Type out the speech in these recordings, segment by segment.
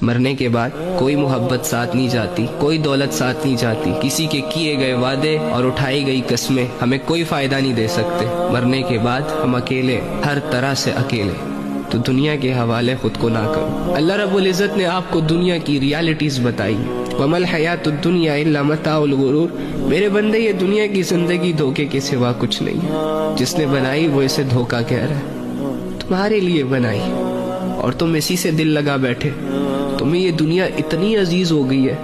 مرنے کے بعد کوئی محبت ساتھ نہیں جاتی، کوئی دولت ساتھ نہیں جاتی، کسی کے کیے گئے وعدے اور اٹھائی گئی قسمیں ہمیں کوئی فائدہ نہیں دے سکتے۔ مرنے کے بعد ہم اکیلے، ہر طرح سے اکیلے، تو دنیا کے حوالے خود کو نہ کرو۔ اللہ رب العزت نے آپ کو دنیا کی ریالٹیز بتائی، وَمَا الْحَيَاةُ الدُّنْيَا إِلَّا مَتَاعُ الْغُرُورِ۔ میرے بندے، یہ دنیا کی زندگی دھوکے کے سوا کچھ نہیں ہے۔ جس نے بنائی وہ اسے دھوکا کہہ رہا ہے، تمہارے لیے بنائی اور تم اسی سے دل لگا بیٹھے۔ تمہیں یہ دنیا اتنی عزیز ہو گئی ہے،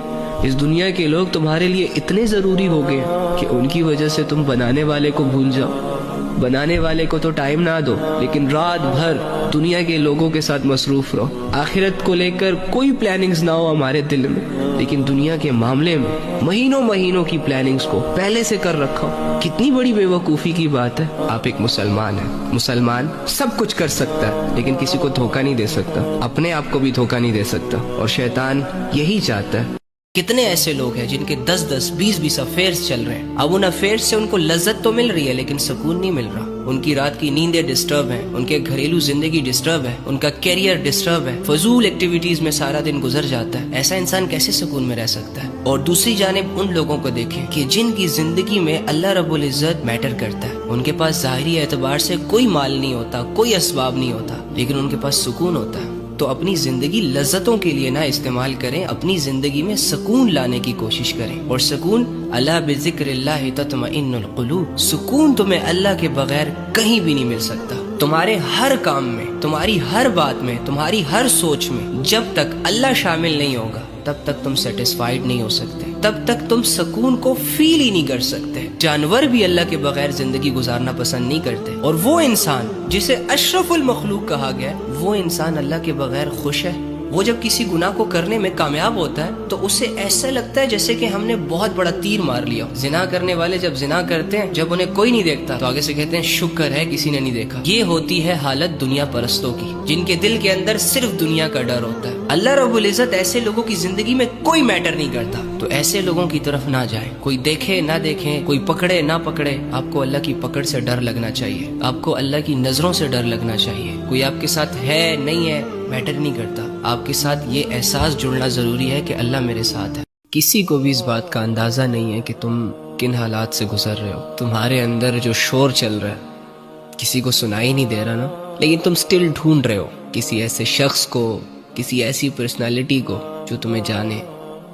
اس دنیا کے لوگ تمہارے لیے اتنے ضروری ہو گئے کہ ان کی وجہ سے تم بنانے والے کو بھول جاؤ۔ بنانے والے کو تو ٹائم نہ دو، لیکن رات بھر دنیا کے لوگوں کے ساتھ مصروف رہو۔ آخرت کو لے کر کوئی پلاننگز نہ ہو ہمارے دل میں، لیکن دنیا کے معاملے میں مہینوں کی پلاننگز کو پہلے سے کر رکھا ہو۔ کتنی بڑی بے وقوفی کی بات ہے۔ آپ ایک مسلمان ہیں، مسلمان سب کچھ کر سکتا ہے لیکن کسی کو دھوکہ نہیں دے سکتا، اپنے آپ کو بھی دھوکہ نہیں دے سکتا، اور شیطان یہی چاہتا ہے۔ کتنے ایسے لوگ ہیں جن کے 10 20 افیئرز چل رہے ہیں، اب ان افیئرز سے ان کو لذت تو مل رہی ہے لیکن سکون نہیں مل رہا۔ ان کی رات کی نیندیں ڈسٹرب ہیں، ان کے گھریلو زندگی ڈسٹرب ہے، ان کا کیریئر ڈسٹرب ہے، فضول ایکٹیویٹیز میں سارا دن گزر جاتا ہے۔ ایسا انسان کیسے سکون میں رہ سکتا ہے؟ اور دوسری جانب ان لوگوں کو دیکھیں کہ جن کی زندگی میں اللہ رب العزت میٹر کرتا ہے، ان کے پاس ظاہری اعتبار سے کوئی مال نہیں ہوتا، کوئی اسباب نہیں ہوتا، لیکن ان کے پاس سکون ہوتا ہے۔ تو اپنی زندگی لذتوں کے لیے نہ استعمال کریں، اپنی زندگی میں سکون لانے کی کوشش کریں۔ اور سکون، الا بذکر اللہ تطمئن القلوب، سکون تمہیں اللہ کے بغیر کہیں بھی نہیں مل سکتا۔ تمہارے ہر کام میں، تمہاری ہر بات میں، تمہاری ہر سوچ میں جب تک اللہ شامل نہیں ہوگا تب تک تم سیٹسفائیڈ نہیں ہو سکتے، تب تک تم سکون کو فیل ہی نہیں کر سکتے۔ جانور بھی اللہ کے بغیر زندگی گزارنا پسند نہیں کرتے، اور وہ انسان جسے اشرف المخلوق کہا گیا ہے، وہ انسان اللہ کے بغیر خوش ہے۔ وہ جب کسی گناہ کو کرنے میں کامیاب ہوتا ہے تو اسے ایسا لگتا ہے جیسے کہ ہم نے بہت بڑا تیر مار لیا۔ زنا کرنے والے جب زنا کرتے ہیں، جب انہیں کوئی نہیں دیکھتا تو آگے سے کہتے ہیں شکر ہے کسی نے نہیں دیکھا۔ یہ ہوتی ہے حالت دنیا پرستوں کی، جن کے دل کے اندر صرف دنیا کا ڈر ہوتا ہے۔ اللہ رب العزت ایسے لوگوں کی زندگی میں کوئی میٹر نہیں کرتا، تو ایسے لوگوں کی طرف نہ جائیں۔ کوئی دیکھے نہ دیکھے، کوئی پکڑے نہ پکڑے، آپ کو اللہ کی پکڑ سے ڈر لگنا چاہیے، آپ کو اللہ کی نظروں سے ڈر لگنا چاہیے۔ کوئی آپ کے ساتھ ہے نہیں ہے میٹر نہیں کرتا، آپ کے ساتھ یہ احساس جڑنا ضروری ہے کہ اللہ میرے ساتھ ہے۔ کسی کو بھی اس بات کا اندازہ نہیں ہے کہ تم کن حالات سے گزر رہے ہو۔ تمہارے اندر جو شور چل رہا ہے کسی کو سنائی نہیں دے رہا نا، لیکن تم سٹل ڈھونڈ رہے ہو کسی ایسے شخص کو، کسی ایسی پرسنالٹی کو جو تمہیں جانے،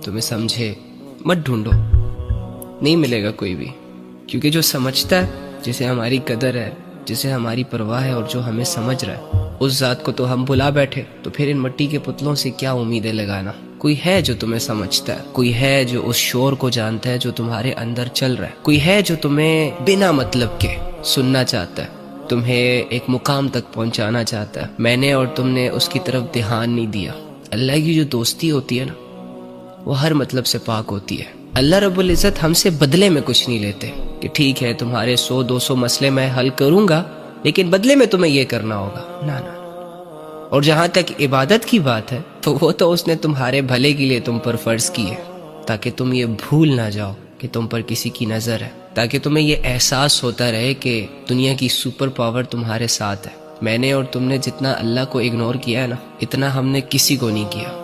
تمہیں سمجھے۔ مت ڈھونڈو، نہیں ملے گا کوئی بھی، کیونکہ جو سمجھتا ہے، جسے ہماری قدر ہے، جسے ہماری پرواہ ہے، اور جو ہمیں سمجھ رہا ہے، اس ذات کو تو ہم بھلا بیٹھے، تو پھر ان مٹی کے پتلوں سے کیا امیدیں لگانا؟ کوئی ہے جو تمہیں سمجھتا ہے، کوئی ہے جو اس شور کو جانتا ہے جو تمہارے اندر چل رہا ہے، کوئی ہے جو تمہیں بنا مطلب کے سننا چاہتا ہے، تمہیں ایک مقام تک پہنچانا چاہتا ہے۔ میں نے اور تم نے اس کی طرف دھیان نہیں دیا۔ اللہ کی جو دوستی ہوتی ہے نا، وہ ہر مطلب سے پاک ہوتی ہے۔ اللہ رب العزت ہم سے بدلے میں کچھ نہیں لیتے کہ ٹھیک ہے تمہارے 100-200 مسئلے میں حل کروں گا، لیکن بدلے میں تمہیں یہ کرنا ہوگا، نہ۔ اور جہاں تک عبادت کی بات ہے تو وہ تو اس نے تمہارے بھلے کے لیے تم پر فرض کی ہے، تاکہ تم یہ بھول نہ جاؤ کہ تم پر کسی کی نظر ہے، تاکہ تمہیں یہ احساس ہوتا رہے کہ دنیا کی سپر پاور تمہارے ساتھ ہے۔ میں نے اور تم نے جتنا اللہ کو اگنور کیا ہے نا، اتنا ہم نے کسی کو نہیں کیا۔